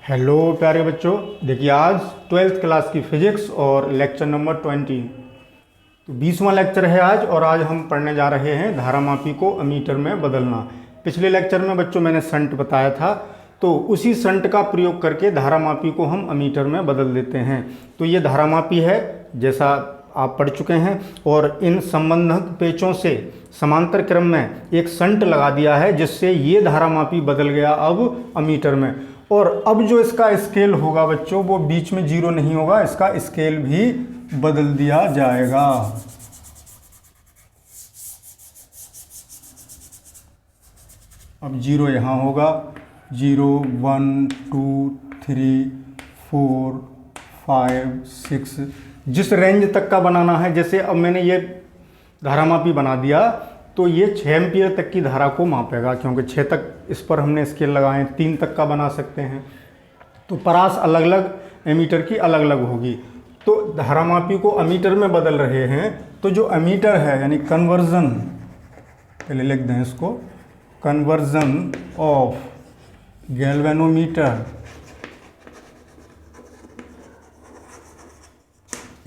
Hello प्यारे बच्चों, देखिए आज 12th क्लास की फिजिक्स और लेक्चर नंबर 20 तो 20वां लेक्चर है आज। और आज हम पढ़ने जा रहे हैं धारामापी को अमीटर में बदलना। पिछले लेक्चर में बच्चों मैंने संट बताया था, तो उसी संट का प्रयोग करके धारामापी को हम अमीटर में बदल देते हैं। तो ये धारामापी है जैसा आप पढ़ चुके हैं, और इन संबंधक पेचों से समांतर क्रम में एक संट लगा दिया है जिससे ये धारामापी बदल गया अब अमीटर में। और अब जो इसका स्केल होगा बच्चों, वो बीच में जीरो नहीं होगा, इसका स्केल भी बदल दिया जाएगा। अब जीरो यहाँ होगा, 0 1 2 3 4 5 6, जिस रेंज तक का बनाना है। जैसे अब मैंने ये धारामापी बना दिया तो ये 6 एम्पियर तक की धारा को मापेगा, क्योंकि 6 तक इस पर हमने स्केल लगाए, 3 तक का बना सकते हैं। तो परास अलग अलग, एमीटर की अलग अलग होगी। तो धारामापी को अमीटर में बदल रहे हैं, तो जो अमीटर है यानी कन्वर्जन, पहले लिख दें इसको, conversion of galvanometer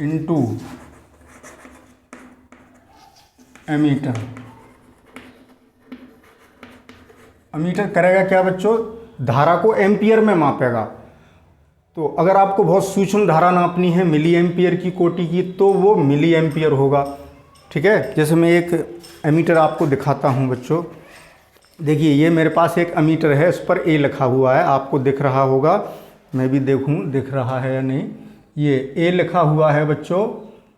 into ammeter. Ammeter करेगा क्या बच्चों, धारा को एम्पियर में मापेगा। तो अगर आपको बहुत सूक्ष्म धारा नापनी है मिली एम्पियर की कोटि की, तो वो मिली एम्पियर होगा। ठीक है, जैसे मैं एक एमीटर आपको दिखाता हूँ बच्चों। देखिए ये मेरे पास एक अमीटर है, इस पर ए लिखा हुआ है, आपको दिख रहा होगा, मैं भी देखूँ दिख रहा है या नहीं। ये ए लिखा हुआ है बच्चों,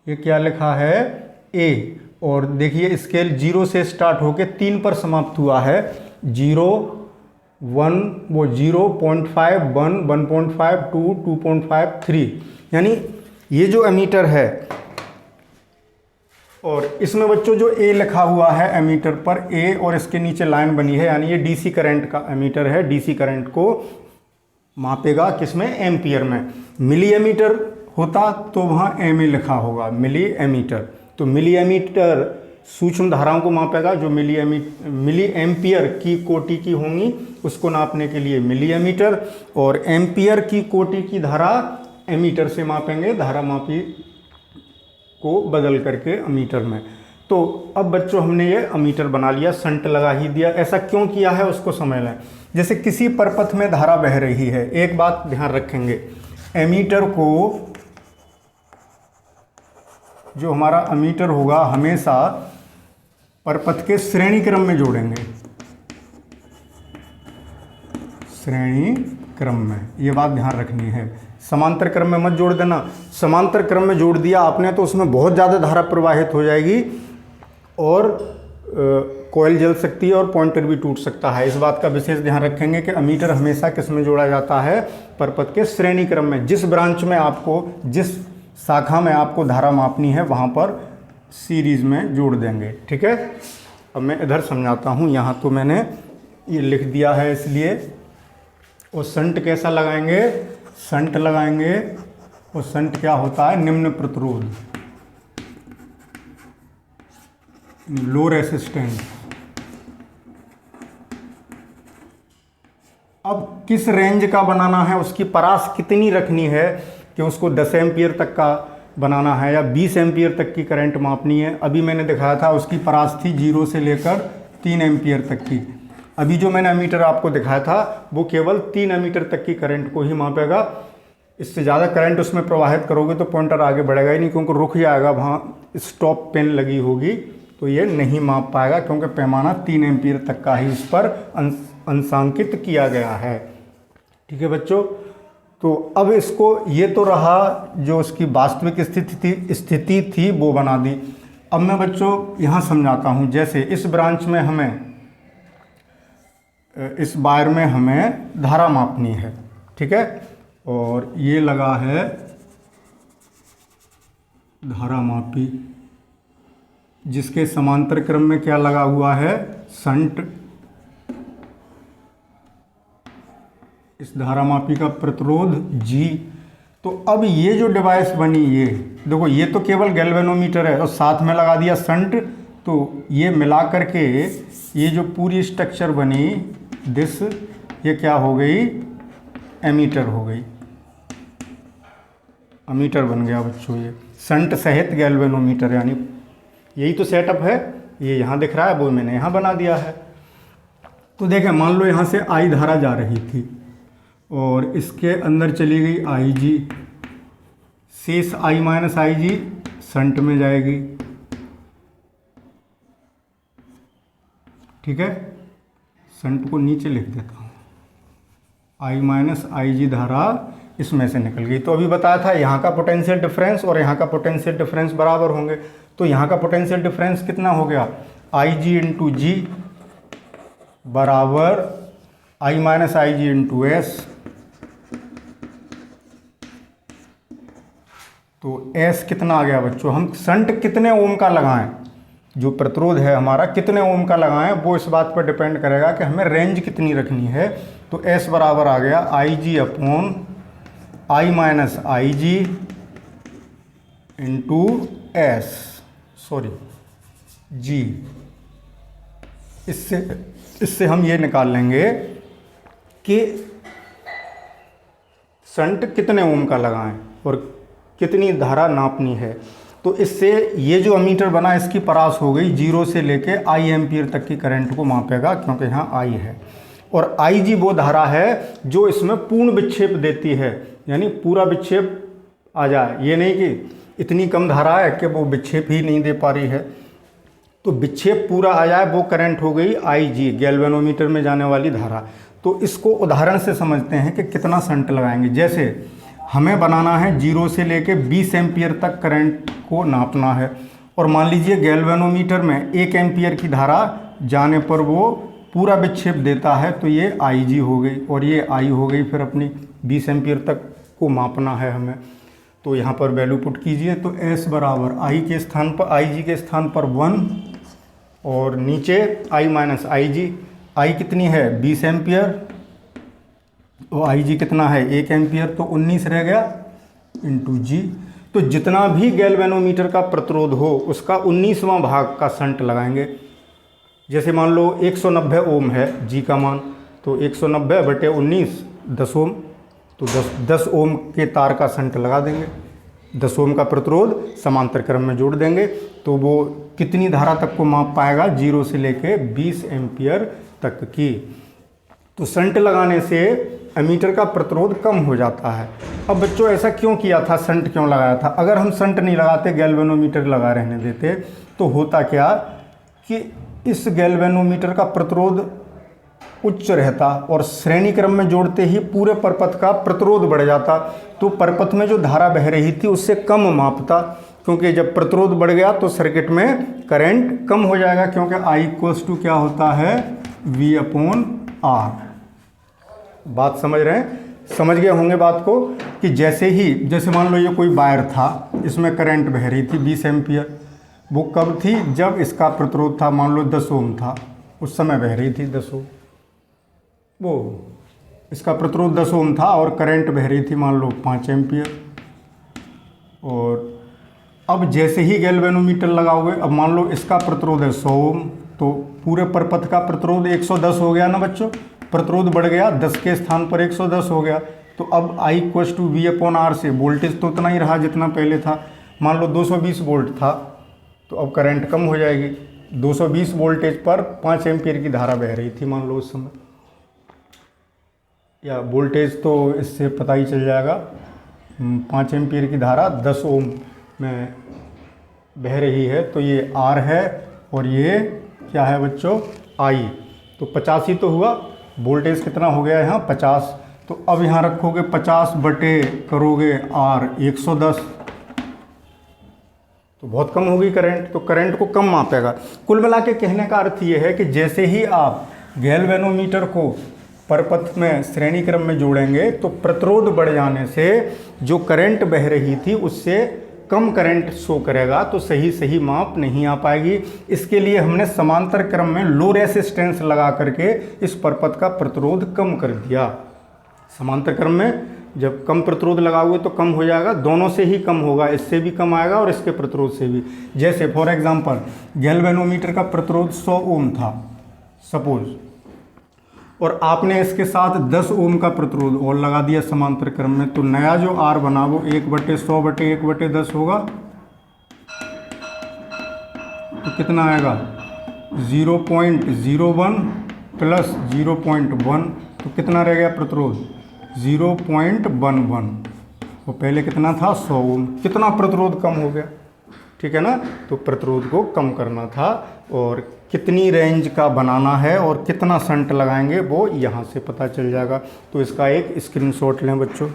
ये क्या लिखा है, ए। और देखिए स्केल 0 से स्टार्ट होके 3 पर समाप्त हुआ है। 0 1 वो 0.5 1 1.5 2 2.5 3, यानी ये जो एमीटर है। और इसमें बच्चों जो ए लिखा हुआ है एमीटर पर, ए और इसके नीचे लाइन बनी है, यानी ये डीसी करंट का एमीटर है। डीसी करंट को मापेगा किसमें, एम्पियर में। मिली एमीटर होता तो वहाँ एम ए लिखा होगा, मिली एमीटर। तो मिली एमीटर सूक्ष्म धाराओं को मापेगा जो मिली एम्पियर की कोटि की होंगी, उसको नापने के लिए मिली एमीटर। और एम्पियर की कोटि की धारा एमीटर से मापेंगे, धारामापी को बदल करके अमीटर में। तो अब बच्चों हमने ये अमीटर बना लिया, संट लगा ही दिया। ऐसा क्यों किया है उसको समझ लें। जैसे किसी परपथ में धारा बह रही है, एक बात ध्यान रखेंगे, एमीटर को, जो हमारा अमीटर होगा, हमेशा परपथ के श्रेणी क्रम में जोड़ेंगे, श्रेणी क्रम में, ये बात ध्यान रखनी है। समांतर क्रम में मत जोड़ देना। समांतर क्रम में जोड़ दिया आपने तो उसमें बहुत ज़्यादा धारा प्रवाहित हो जाएगी और कॉइल जल सकती है और पॉइंटर भी टूट सकता है। इस बात का विशेष ध्यान रखेंगे कि अमीटर हमेशा किस में जोड़ा जाता है, परपथ के श्रेणी क्रम में। जिस ब्रांच में आपको, जिस शाखा में आपको धारा मापनी है, वहाँ पर सीरीज में जोड़ देंगे। ठीक है, अब मैं इधर समझाता हूँ। यहाँ तो मैंने ये लिख दिया है इसलिए। और संट कैसा लगाएंगे, संट लगाएंगे, और संट क्या होता है, निम्न प्रतिरोध, लो रेसिस्टेंस। अब किस रेंज का बनाना है, उसकी परास कितनी रखनी है, कि उसको 10 एम्पियर तक का बनाना है या 20 एम्पियर तक की करंट मापनी है। अभी मैंने दिखाया था उसकी परास थी 0 से लेकर 3 एम्पियर तक की। अभी जो मैंने एमीटर आपको दिखाया था वो केवल 3 एमीटर तक की करंट को ही मापेगा। इससे ज़्यादा करंट उसमें प्रवाहित करोगे तो पॉइंटर आगे बढ़ेगा ही नहीं, क्योंकि रुक जाएगा, वहाँ स्टॉप पेन लगी होगी, तो ये नहीं माप पाएगा, क्योंकि पैमाना 3 एम्पियर तक का ही इस पर अंशांकित किया गया है। ठीक है बच्चों, तो अब इसको, ये तो रहा जो उसकी वास्तविक स्थिति थी वो बना दी। अब मैं बच्चों यहाँ समझाता हूँ। जैसे इस ब्रांच में हमें, इस वायर में हमें धारा मापनी है, ठीक है, और ये लगा है धारामापी, जिसके समांतर क्रम में क्या लगा हुआ है, संट। इस धारामापी का प्रतिरोध G। तो अब ये जो डिवाइस बनी, ये देखो, ये तो केवल गैल्वेनोमीटर है और साथ में लगा दिया संट। तो ये मिला करके ये जो पूरी स्ट्रक्चर बनी, दिस, ये क्या हो गई, एमीटर हो गई, अमीटर बन गया बच्चों ये शंट सहित गैल्वेनोमीटर, यानी यही तो सेटअप है। ये यहाँ दिख रहा है, वो मैंने यहाँ बना दिया है। तो देखें, मान लो यहाँ से आई धारा जा रही थी और इसके अंदर चली गई आई जी, शेष आई माइनस आई जी शंट में जाएगी, ठीक है। शंट को नीचे लिख देता हूँ, आई माइनस आई जी धारा इसमें से निकल गई। तो अभी बताया था यहाँ का पोटेंशियल डिफरेंस और यहाँ का पोटेंशियल डिफरेंस बराबर होंगे। तो यहाँ का पोटेंशियल डिफरेंस कितना हो गया, आई जी इंटू जी बराबर आई minus I G into S. तो एस कितना आ गया बच्चों, हम शंट कितने ओम का लगाएं, जो प्रतिरोध है हमारा कितने ओम का लगाएं, वो इस बात पर डिपेंड करेगा कि हमें रेंज कितनी रखनी है। तो एस बराबर आ गया I G upon I minus I G into S, sorry G. इससे हम ये निकाल लेंगे कि शंट कितने ओम का लगाएं और कितनी धारा नापनी है। तो इससे ये जो अमीटर बना इसकी परास हो गई, 0 से लेके आई एम्पियर तक की करंट को मापेगा, क्योंकि यहाँ आई है। और आई जी वो धारा है जो इसमें पूर्ण विक्षेप देती है, यानी पूरा विक्षेप आ जाए, ये नहीं कि इतनी कम धारा है कि वो विक्षेप ही नहीं दे पा रही है। तो विक्षेप पूरा आ जाए, वो करंट हो गई आई जी, गैल्वेनोमीटर में जाने वाली धारा। तो इसको उदाहरण से समझते हैं कि कितना शंट लगाएंगे। जैसे हमें बनाना है 0 से लेके 20 एम्पियर तक करंट को नापना है, और मान लीजिए गैल्वेनोमीटर में 1 एम्पियर की धारा जाने पर वो पूरा विक्षेप देता है, तो ये आई जी हो गई और ये आई हो गई। फिर अपनी 20 एम्पियर तक को मापना है हमें, तो यहाँ पर वैल्यू पुट कीजिए। तो एस बराबर आई के स्थान पर, आई जी के स्थान पर 1 और नीचे आई माइनस आई जी। आई कितनी है 20 एम्पियर और आई जी कितना है 1 एम्पियर, तो 19 रह गया इंटू जी। तो जितना भी गैल्वेनोमीटर का प्रतिरोध हो उसका 19वां भाग का शंट लगाएंगे। जैसे मान लो 190 ओम है जी का मान, तो 190 बटे 19 10 ओम, तो 10 ओम के तार का शंट लगा देंगे। 10 ओम का प्रतिरोध समांतर क्रम में जोड़ देंगे, तो वो कितनी धारा तक को माप पाएगा, 0 से लेके 20 एम्पियर तक की। तो शंट लगाने से एमीटर का प्रतिरोध कम हो जाता है। अब बच्चों ऐसा क्यों किया था, शंट क्यों लगाया था? अगर हम शंट नहीं लगाते, गैल्वेनोमीटर लगा रहने देते, तो होता क्या कि इस गैल्वेनोमीटर का प्रतिरोध उच्च रहता और श्रेणी क्रम में जोड़ते ही पूरे परपथ का प्रतिरोध बढ़ जाता। तो परपथ में जो धारा बह रही थी उससे कम मापता, क्योंकि जब प्रतिरोध बढ़ गया तो सर्किट में करंट कम हो जाएगा, क्योंकि आई इक्वल्स टू क्या होता है V अपॉन R। बात समझ रहे हैं? समझ गए होंगे बात को कि जैसे मान लो ये कोई वायर था, इसमें करंट बह रही थी 20 एम्पियर। वो कब थी, जब इसका प्रतिरोध था मान लो 10 ओम था, उस समय बह रही थी 10 ओम। वो इसका प्रतिरोध 10 ओम था और करंट बह रही थी मान लो 5 एम्पियर। और अब जैसे ही गैल्वेनोमीटर लगाओगे, अब मान लो इसका प्रतिरोध है 100 ओम, तो पूरे परपथ का प्रतिरोध 110 हो गया ना बच्चों। प्रतिरोध बढ़ गया, 10 के स्थान पर 110 हो गया। तो अब I equals to V upon R से वोल्टेज तो उतना ही रहा जितना पहले था। मान लो 220 वोल्ट था, तो अब करंट कम हो जाएगी। 220 वोल्टेज पर 5 एम्पियर की धारा बह रही थी मान लो उस समय, या वोल्टेज तो इससे पता ही चल जाएगा। 5 एम्पियर की धारा 10 ओम में बह रही है, तो ये R है और ये क्या है बच्चों I। तो 50 ही तो हुआ, वोल्टेज कितना हो गया यहाँ 50। तो अब यहाँ रखोगे 50 बटे करोगे R 110, तो बहुत कम होगी करंट, तो करंट को कम मापेगा। कुल मिला के कहने का अर्थ ये है कि जैसे ही आप गैल्वेनोमीटर को परपथ में श्रेणी क्रम में जोड़ेंगे, तो प्रतिरोध बढ़ जाने से जो करंट बह रही थी उससे कम करंट शो करेगा, तो सही माप नहीं आ पाएगी। इसके लिए हमने समांतर क्रम में लो रेसिस्टेंस लगा करके इस परपथ का प्रतिरोध कम कर दिया। समांतर क्रम में जब कम प्रतिरोध लगाओगे तो कम हो जाएगा, दोनों से ही कम होगा, इससे भी कम आएगा और इसके प्रतिरोध से भी। जैसे फॉर एग्जांपल गैल्वेनोमीटर का प्रतिरोध 100 ओम था सपोज, और आपने इसके साथ 10 ओम का प्रतिरोध और लगा दिया समांतर क्रम में, तो नया जो R बना वो 1/100/1/10 होगा। तो कितना आएगा 0.01 प्लस 0.1, तो कितना रह गया प्रतिरोध 0.11। वो पहले कितना था 100 ओम। कितना प्रतिरोध कम हो गया, ठीक है ना। तो प्रतिरोध को कम करना था और कितनी रेंज का बनाना है और कितना शंट लगाएंगे वो यहाँ से पता चल जाएगा। तो इसका एक स्क्रीनशॉट लें बच्चों।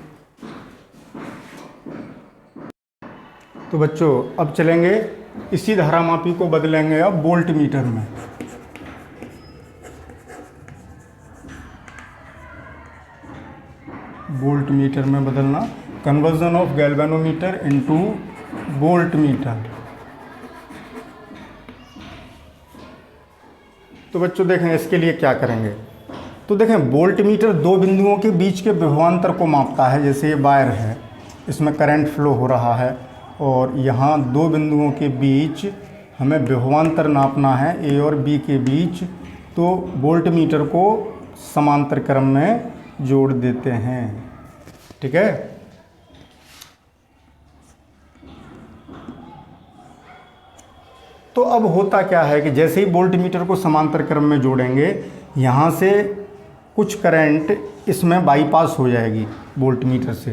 तो बच्चों अब चलेंगे इसी धारामापी को बदलेंगे अब वोल्ट मीटर में। वोल्ट मीटर में बदलना, conversion of galvanometer into volt meter. तो बच्चों देखें इसके लिए क्या करेंगे। तो देखें वोल्ट मीटर दो बिंदुओं के बीच के विभवांतर को मापता है। जैसे ये वायर है, इसमें करंट फ्लो हो रहा है और यहाँ दो बिंदुओं के बीच हमें विभवांतर नापना है ए और बी के बीच। तो वोल्ट मीटर को समांतर क्रम में जोड़ देते हैं, ठीक है। तो अब होता क्या है कि जैसे ही वोल्ट मीटर को समांतर क्रम में जोड़ेंगे, यहाँ से कुछ करंट इसमें बाईपास हो जाएगी वोल्ट मीटर से।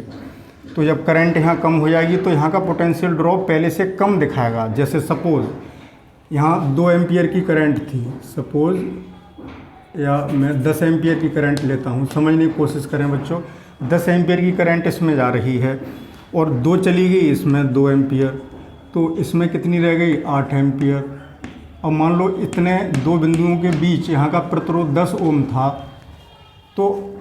तो जब करंट यहाँ कम हो जाएगी तो यहाँ का पोटेंशियल ड्रॉप पहले से कम दिखाएगा। जैसे सपोज़ यहाँ 2 एम्पियर की करंट थी, सपोज़, या मैं 10 एम्पियर की करंट लेता हूँ, समझने की कोशिश करें बच्चों। 10 एम्पियर की करंट इसमें जा रही है और 2 चली गई इसमें 2 एम्पियर, तो इसमें कितनी रह गई 8 एम्पियर। अब मान लो इतने दो बिंदुओं के बीच यहाँ का प्रतिरोध 10 ओम था, तो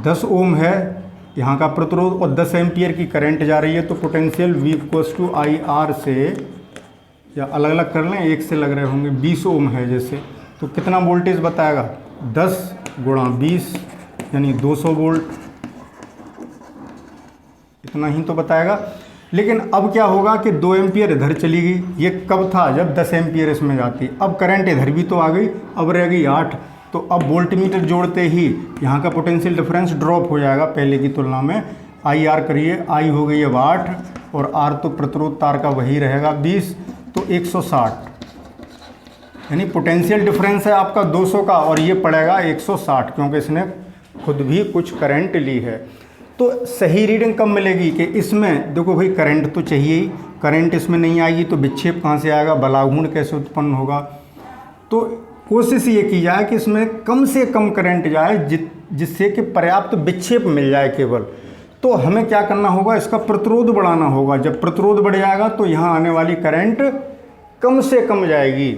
10 ओम है यहाँ का प्रतिरोध और 10 एम्पियर की करंट जा रही है। तो पोटेंशियल V = IR से, या अलग अलग कर लें, एक से लग रहे होंगे, 20 ओम है जैसे, तो कितना वोल्टेज बताएगा 10 × 20 यानी 200 वोल्ट, इतना ही तो बताएगा। लेकिन अब क्या होगा कि 2 एम्पियर इधर चली गई। ये कब था जब 10 एम्पियर इसमें जाती। अब करंट इधर भी तो आ गई, अब रह गई 8। तो अब वोल्ट मीटर जोड़ते ही यहाँ का पोटेंशियल डिफरेंस ड्रॉप हो जाएगा पहले की तुलना में। IR करिए, I हो गई अब 8 और R तो प्रतिरोध तार का वही रहेगा 20, तो 160, यानी पोटेंशियल डिफरेंस है आपका 200 का और ये पड़ेगा 160, क्योंकि इसने खुद भी कुछ करंट ली है। तो सही रीडिंग कब मिलेगी कि इसमें देखो भाई करंट तो चाहिए ही, करंट इसमें नहीं आएगी तो विक्षेप कहाँ से आएगा, बलाघूर्ण कैसे उत्पन्न होगा। तो कोशिश ये की जाए कि इसमें कम से कम करंट जाए जिससे कि पर्याप्त विक्षेप मिल जाए केवल। तो हमें क्या करना होगा, इसका प्रतिरोध बढ़ाना होगा। जब प्रतिरोध बढ़ जाएगा तो यहाँ आने वाली करंट कम से कम जाएगी।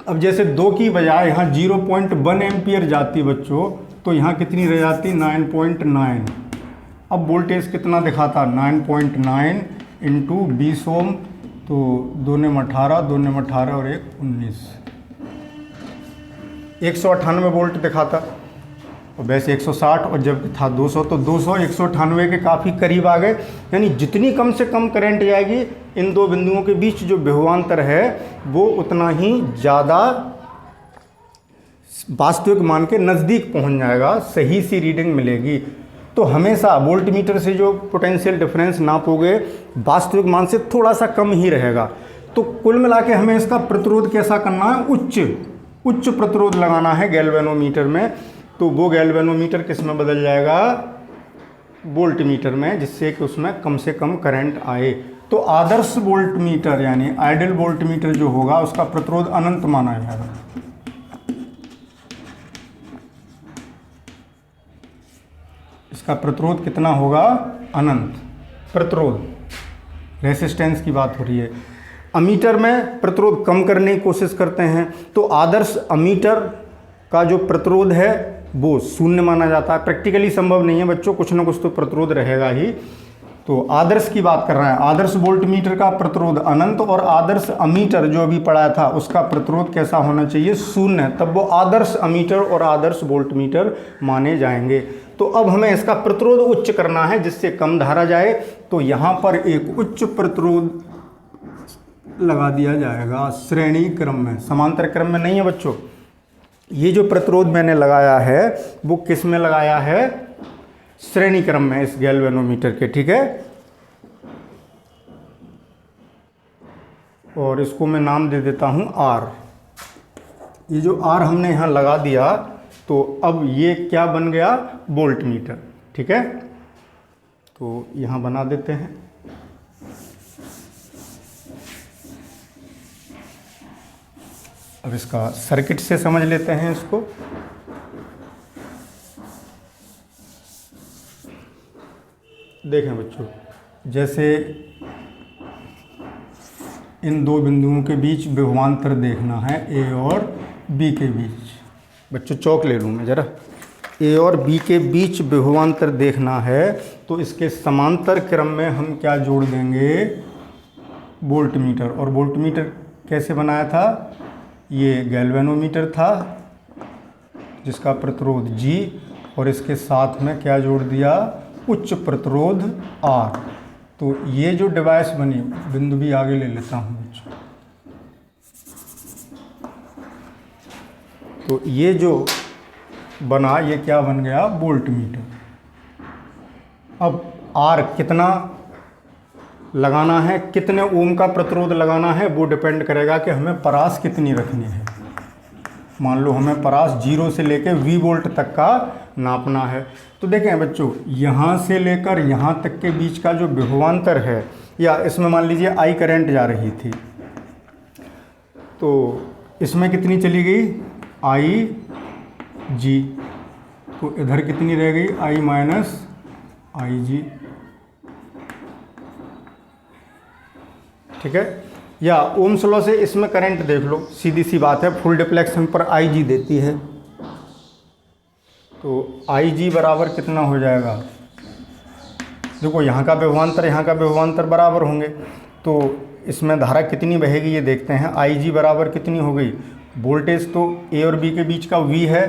अब जैसे 2 की बजाय यहाँ 0.1 एम्पियर जाती बच्चों, तो यहाँ कितनी रह जाती 9.9। अब वोल्टेज कितना दिखाता 9.9 × 20 ओम, तो 2 ने 18, 2 ने 18 और 1 19, 198 वोल्ट दिखाता। और वैसे 160 और जब था 200, तो 200 198 के काफ़ी करीब आ गए। यानी जितनी कम से कम करंट जाएगी इन दो बिंदुओं के बीच जो विभवांतर है वो उतना ही ज़्यादा वास्तविक मान के नज़दीक पहुंच जाएगा, सही सी रीडिंग मिलेगी। तो हमेशा वोल्ट मीटर से जो पोटेंशियल डिफरेंस नापोगे वास्तविक मान से थोड़ा सा कम ही रहेगा। तो कुल मिला के हमें इसका प्रतिरोध कैसा करना है, उच्च प्रतिरोध लगाना है गैल्वेनोमीटर में। तो वो गैल्वेनोमीटर किस में बदल जाएगा, वोल्ट मीटर में, जिससे कि उसमें कम से कम करंट आए। तो आदर्श वोल्ट मीटर यानी आइडियल वोल्ट मीटर जो होगा उसका प्रतिरोध अनंत माना जाएगा। इसका प्रतिरोध कितना होगा, अनंत प्रतिरोध। रेसिस्टेंस की बात हो रही है। अमीटर में प्रतिरोध कम करने की कोशिश करते हैं, तो आदर्श अमीटर का जो प्रतिरोध है वो शून्य माना जाता है। प्रैक्टिकली संभव नहीं है बच्चों, कुछ ना कुछ तो प्रतिरोध रहेगा ही। तो आदर्श की बात कर रहे हैं, आदर्श वोल्ट मीटर का प्रतिरोध अनंत और आदर्श अमीटर जो अभी पढ़ाया था उसका प्रतिरोध कैसा होना चाहिए, शून्य। तब वो आदर्श अमीटर और आदर्श वोल्ट मीटर माने जाएंगे। तो अब हमें इसका प्रतिरोध उच्च करना है जिससे कम धारा जाए। तो यहाँ पर एक उच्च प्रतिरोध लगा दिया जाएगा श्रेणी क्रम में, समांतर क्रम में नहीं है बच्चों। ये जो प्रतिरोध मैंने लगाया है वो किस में लगाया है, श्रेणी क्रम में इस गैल्वेनोमीटर के, ठीक है। और इसको मैं नाम दे देता हूं आर। ये जो आर हमने यहाँ लगा दिया तो अब ये क्या बन गया, वोल्ट मीटर, ठीक है। तो यहाँ बना देते हैं। अब इसका सर्किट से समझ लेते हैं इसको। देखें बच्चों, जैसे इन दो बिंदुओं के बीच विभवांतर देखना है ए और बी के बीच। बच्चों चौक ले लूँ मैं ज़रा। ए और बी के बीच विभवांतर देखना है तो इसके समांतर क्रम में हम क्या जोड़ देंगे, वोल्ट मीटर। और वोल्ट मीटर कैसे बनाया था, ये गैल्वेनोमीटर था जिसका प्रतिरोध G और इसके साथ में क्या जोड़ दिया, उच्च प्रतिरोध R। तो ये जो डिवाइस बनी, बिंदु भी आगे ले लेता हूँ बच्चों। तो ये जो बना, ये क्या बन गया, वोल्ट मीटर। अब R कितना लगाना है, कितने ओम का प्रतिरोध लगाना है, वो डिपेंड करेगा कि हमें परास कितनी रखनी है। मान लो हमें परास 0 से लेकर V वोल्ट तक का नापना है। तो देखें बच्चों, यहाँ से लेकर यहाँ तक के बीच का जो विभवांतर है, या इसमें मान लीजिए I करंट जा रही थी, तो इसमें कितनी चली गई, IG। तो इधर कितनी रह गई, I माइनस IG, ठीक है। या ओम्स लॉ से इसमें करंट देख लो, सीधी सी बात है, फुल डिफ्लेक्शन पर IG देती है। तो IG बराबर कितना हो जाएगा, देखो यहाँ का विभवांतर बराबर होंगे, तो इसमें धारा कितनी बहेगी ये देखते हैं। IG बराबर कितनी हो गई, वोल्टेज तो A और B के बीच का V है,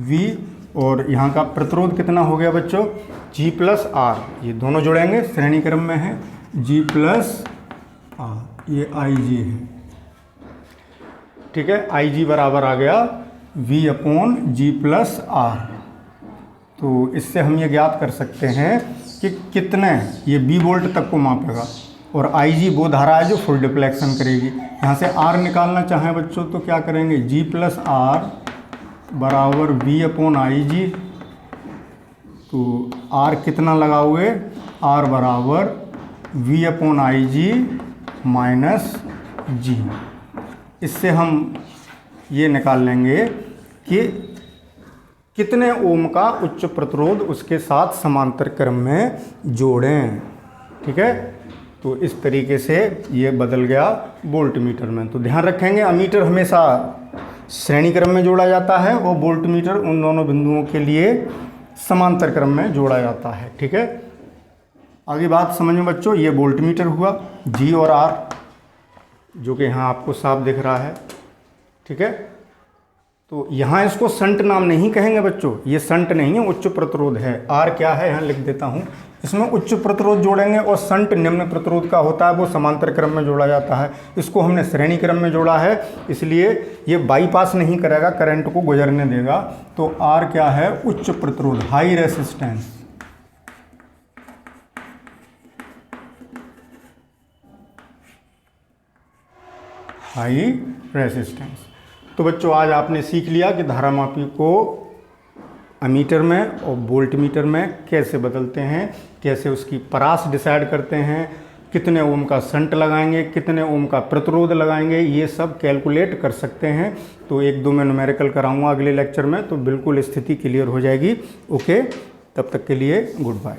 V, और यहाँ का प्रतिरोध कितना हो गया बच्चों, G प्लस R। ये दोनों जुड़ेंगे, श्रेणी क्रम में है, G प्लस R, ये IG है, ठीक है। IG बराबर आ गया V upon G plus R। तो इससे हम ये ज्ञात कर सकते हैं कि कितने, ये B वोल्ट तक को मापेगा, और IG वो धारा है जो फुल डिफ्लेक्शन करेगी। यहाँ से R निकालना चाहें बच्चों तो क्या करेंगे, G प्लस R बराबर V अपॉन IG। तो R कितना लगाओगे, R बराबर V upon IG minus G। इससे हम ये निकाल लेंगे कि कितने ओम का उच्च प्रतिरोध उसके साथ समांतर क्रम में जोड़ें, ठीक है। तो इस तरीके से ये बदल गया वोल्ट मीटर में। तो ध्यान रखेंगे, अमीटर हमेशा श्रेणी क्रम में जोड़ा जाता है और वोल्ट मीटर उन दोनों बिंदुओं के लिए समांतर क्रम में जोड़ा जाता है, ठीक है। आगे बात समझ में बच्चों, ये वोल्ट मीटर हुआ, G और R जो कि यहाँ आपको साफ दिख रहा है, ठीक है। तो यहाँ इसको संट नाम नहीं कहेंगे बच्चों, ये संट नहीं है, उच्च प्रतिरोध है। R क्या है यहाँ लिख देता हूँ, इसमें उच्च प्रतिरोध जोड़ेंगे, और संट निम्न प्रतिरोध का होता है, वो समांतर क्रम में जोड़ा जाता है। इसको हमने श्रेणी क्रम में जोड़ा है, इसलिए ये बाईपास नहीं करेगा, करंट को गुजरने देगा। तो R क्या है, उच्च प्रतिरोध, हाई रेसिस्टेंस। High resistance. तो बच्चों आज आपने सीख लिया कि धारामापी को अमीटर में और वोल्ट मीटर में कैसे बदलते हैं, कैसे उसकी परास डिसाइड करते हैं, कितने ओम का संट लगाएंगे, कितने ओम का प्रतिरोध लगाएंगे, ये सब कैलकुलेट कर सकते हैं। तो 1-2 में न्यूमेरिकल कराऊंगा अगले लेक्चर में, तो बिल्कुल स्थिति क्लियर हो जाएगी। ओके, तब तक के लिए गुड बाय।